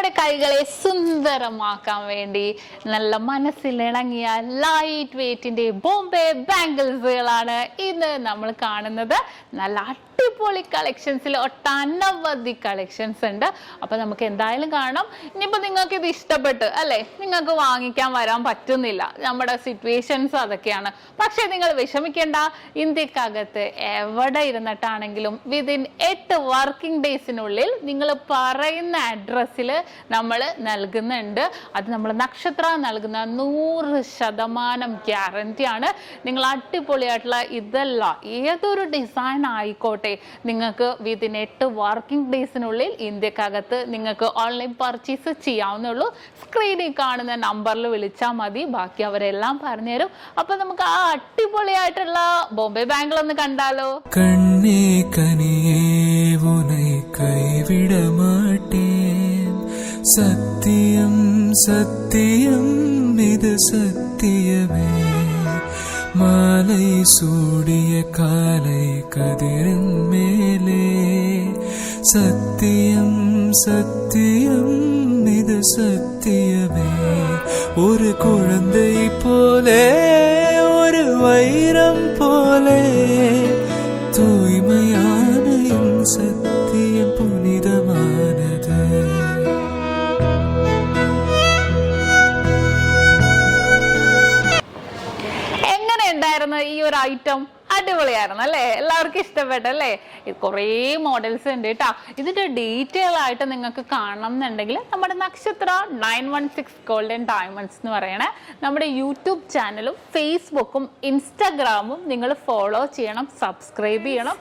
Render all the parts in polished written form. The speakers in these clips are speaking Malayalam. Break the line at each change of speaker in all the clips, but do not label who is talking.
നമ്മുടെ കൈകളെ സുന്ദരമാക്കാൻ വേണ്ടി നല്ല മനസ്സിലിണങ്ങിയ ലൈറ്റ് വെയ്റ്റിന്റെ ബോംബെ ബാംഗിൾസുകളാണ് ഇന്ന് നമ്മൾ കാണുന്നത്. നല്ല അടിപൊളി കളക്ഷൻസിൽ ഒട്ടനവധി കളക്ഷൻസ് ഉണ്ട്. അപ്പൊ നമുക്ക് എന്തായാലും കാണാം. ഇനിയിപ്പോ നിങ്ങൾക്ക് ഇത് ഇഷ്ടപ്പെട്ട് അല്ലെ, നിങ്ങൾക്ക് വാങ്ങിക്കാൻ വരാൻ പറ്റുന്നില്ല, നമ്മുടെ സിറ്റുവേഷൻസ് അതൊക്കെയാണ്. പക്ഷെ നിങ്ങൾ വിഷമിക്കേണ്ട, ഇന്ത്യക്കകത്ത് എവിടെ ഇരുന്നിട്ടാണെങ്കിലും വിതിൻ 8 വർക്കിംഗ് ഡേയ്സിനുള്ളിൽ നിങ്ങൾ പറയുന്ന അഡ്രസ്സിൽ നമ്മൾ നൽകുന്നുണ്ട്. അത് നമ്മൾ നക്ഷത്ര നൽകുന്ന 100% ഗ്യാരണ്ടിയാണ്. നിങ്ങൾ അടിപൊളിയായിട്ടുള്ള ഇതല്ല ഏതൊരു ഡിസൈൻ ആയിക്കോട്ടെ, നിങ്ങൾക്ക് വിതിൻ 8 വർക്കിംഗ് ഡേയ്സിനുള്ളിൽ ഇന്ത്യക്കകത്ത് നിങ്ങൾക്ക് ഓൺലൈൻ പർച്ചേസ് ചെയ്യാവുന്നുള്ളൂ. സ്ക്രീനിൽ കാണുന്ന നമ്പറിൽ വിളിച്ചാൽ മതി, ബാക്കി അവരെല്ലാം പറഞ്ഞുതരും. അപ്പൊ നമുക്ക് ആ അടിപൊളിയായിട്ടുള്ള ബോംബെ ബാംഗിൾ ഒന്ന് കണ്ടാലോ.
കണ്ണേ കനിയേ ഉനൈ കൈവിട മാട്ടേൻ, സത്യം സത്യം ഇത് സത്യമേ, മാலை சூடிய காலை கதிரின் மேலே, சத்தியம் சத்தியம் இது சத்தியமே, ஒரு குழந்தை போலே ஒரு வைரம் போலே, தூய்மையான என் சத்தியம் புனிதமானது.
ഈ ഒരു ഐറ്റം അടിപൊളിയായിരുന്നു അല്ലേ? എല്ലാവർക്കും ഇഷ്ടപ്പെട്ടല്ലേ? കുറേ മോഡൽസ് ഉണ്ട് കേട്ടോ. ഇതിന്റെ ഡീറ്റെയിൽ ആയിട്ട് നിങ്ങൾക്ക് കാണണം എന്നുണ്ടെങ്കിൽ നമ്മുടെ നക്ഷത്ര 916 ഗോൾഡൻ ഡയമണ്ട്സ് എന്ന് പറയണേ നമ്മുടെ യൂട്യൂബ് ചാനലും ഫേസ്ബുക്കും ഇൻസ്റ്റാഗ്രാമും നിങ്ങൾ ഫോളോ ചെയ്യണം, സബ്സ്ക്രൈബ് ചെയ്യണം.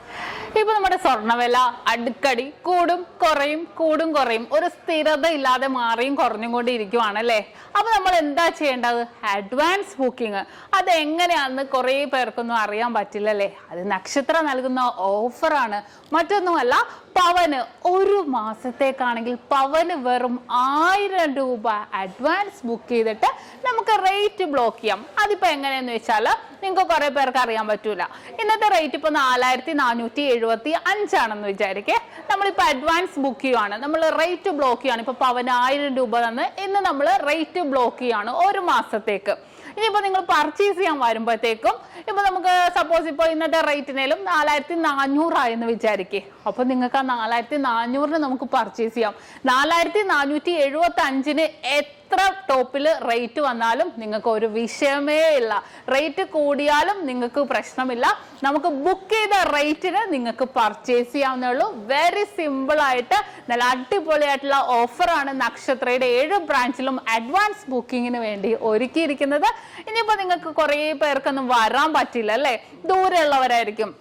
ഇപ്പൊ നമ്മുടെ സ്വർണ്ണവില അടുക്കടി കൂടും കുറയും, ഒരു സ്ഥിരത ഇല്ലാതെ മാറിയും കുറഞ്ഞും കൊണ്ടിരിക്കുവാണല്ലേ. അപ്പൊ നമ്മൾ എന്താ ചെയ്യേണ്ടത്? Advance booking. അത് എങ്ങനെയാണെന്ന് കുറേ പേർക്കൊന്നും അറിയാൻ പറ്റില്ലല്ലേ. അത് നക്ഷത്ര നൽകുന്ന ഓഫറാണ്, മറ്റൊന്നുമല്ല. പവന് ഒരു മാസത്തേക്കാണെങ്കിൽ പവന് വെറും 1000 രൂപ അഡ്വാൻസ് ബുക്ക് ചെയ്തിട്ട് നമുക്ക് റേറ്റ് ബ്ലോക്ക് ചെയ്യാം. അതിപ്പോ എങ്ങനെയെന്ന് വെച്ചാൽ നിങ്ങൾക്ക് കുറെ പേർക്ക് അറിയാൻ പറ്റൂല. ഇന്നത്തെ റേറ്റ് ഇപ്പൊ 4475 ആണെന്ന് വിചാരിക്കേ. നമ്മളിപ്പോ അഡ്വാൻസ് ബുക്ക് ചെയ്യുവാണ്, നമ്മൾ റേറ്റ് ബ്ലോക്ക് ചെയ്യാണ്. ഇപ്പൊ പവന് 1000 രൂപ തന്ന് ഇന്ന് നമ്മൾ റേറ്റ് ബ്ലോക്ക് ചെയ്യാണ് ഒരു മാസത്തേക്ക്. ഇനിയിപ്പോ നിങ്ങൾ പർച്ചേസ് ചെയ്യാൻ വരുമ്പോഴത്തേക്കും ഇപ്പൊ നമുക്ക് സപ്പോസ് ഇപ്പോൾ ഇന്നത്തെ റേറ്റിനേലും 4400 ആയെന്ന് വിചാരിക്കേ. അപ്പൊ നിങ്ങൾക്ക് ആ 4400 നമുക്ക് പർച്ചേസ് ചെയ്യാം. 4475 എത്ര ടോപ്പില് റേറ്റ് വന്നാലും നിങ്ങൾക്ക് ഒരു വിഷയമേ ഇല്ല. റേറ്റ് കൂടിയാലും നിങ്ങൾക്ക് പ്രശ്നമില്ല. നമുക്ക് ബുക്ക് ചെയ്ത റേറ്റിന് നിങ്ങൾക്ക് പർച്ചേസ് ചെയ്യാവുന്നേ ഉള്ളൂ. വെരി സിമ്പിൾ ആയിട്ട് നല്ല അടിപൊളിയായിട്ടുള്ള ഓഫറാണ് നക്ഷത്രയുടെ 7 ബ്രാഞ്ചിലും അഡ്വാൻസ് ബുക്കിങ്ങിന് വേണ്ടി ഒരുക്കിയിരിക്കുന്നത്. ഇനിയിപ്പോ നിങ്ങൾക്ക് കുറേ പേർക്കൊന്നും വരാൻ പറ്റില്ല അല്ലേ, ദൂരെയുള്ളവരായിരിക്കും.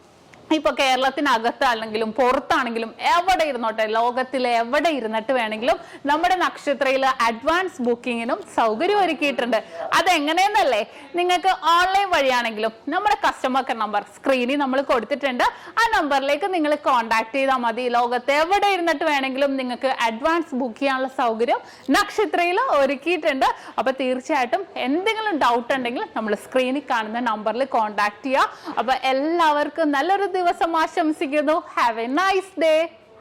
ഇപ്പൊ കേരളത്തിനകത്താണെങ്കിലും പുറത്താണെങ്കിലും എവിടെ ഇരുന്നോട്ടെ, ലോകത്തിലെ എവിടെ ഇരുന്നിട്ട് വേണമെങ്കിലും നമ്മുടെ നക്ഷത്രയിൽ അഡ്വാൻസ് ബുക്കിങ്ങിനും സൗകര്യം ഒരുക്കിയിട്ടുണ്ട്. അതെങ്ങനെയെന്നല്ലേ, നിങ്ങൾക്ക് ഓൺലൈൻ വഴിയാണെങ്കിലും നമ്മുടെ കസ്റ്റമർ കെയർ നമ്പർ സ്ക്രീനിൽ നമ്മൾ കൊടുത്തിട്ടുണ്ട്. ആ നമ്പറിലേക്ക് നിങ്ങൾ കോൺടാക്ട് ചെയ്താൽ മതി. ലോകത്ത് എവിടെ ഇരുന്നിട്ട് വേണമെങ്കിലും നിങ്ങൾക്ക് അഡ്വാൻസ് ബുക്ക് ചെയ്യാനുള്ള സൗകര്യം നക്ഷത്രയിൽ ഒരുക്കിയിട്ടുണ്ട്. അപ്പൊ തീർച്ചയായിട്ടും എന്തെങ്കിലും ഡൗട്ട് ഉണ്ടെങ്കിൽ നമ്മൾ സ്ക്രീനിൽ കാണുന്ന നമ്പറിൽ കോൺടാക്ട് ചെയ്യുക. അപ്പൊ എല്ലാവർക്കും നല്ലൊരു ദിവസം ആശംസിക്കുന്നു. Have A nice day.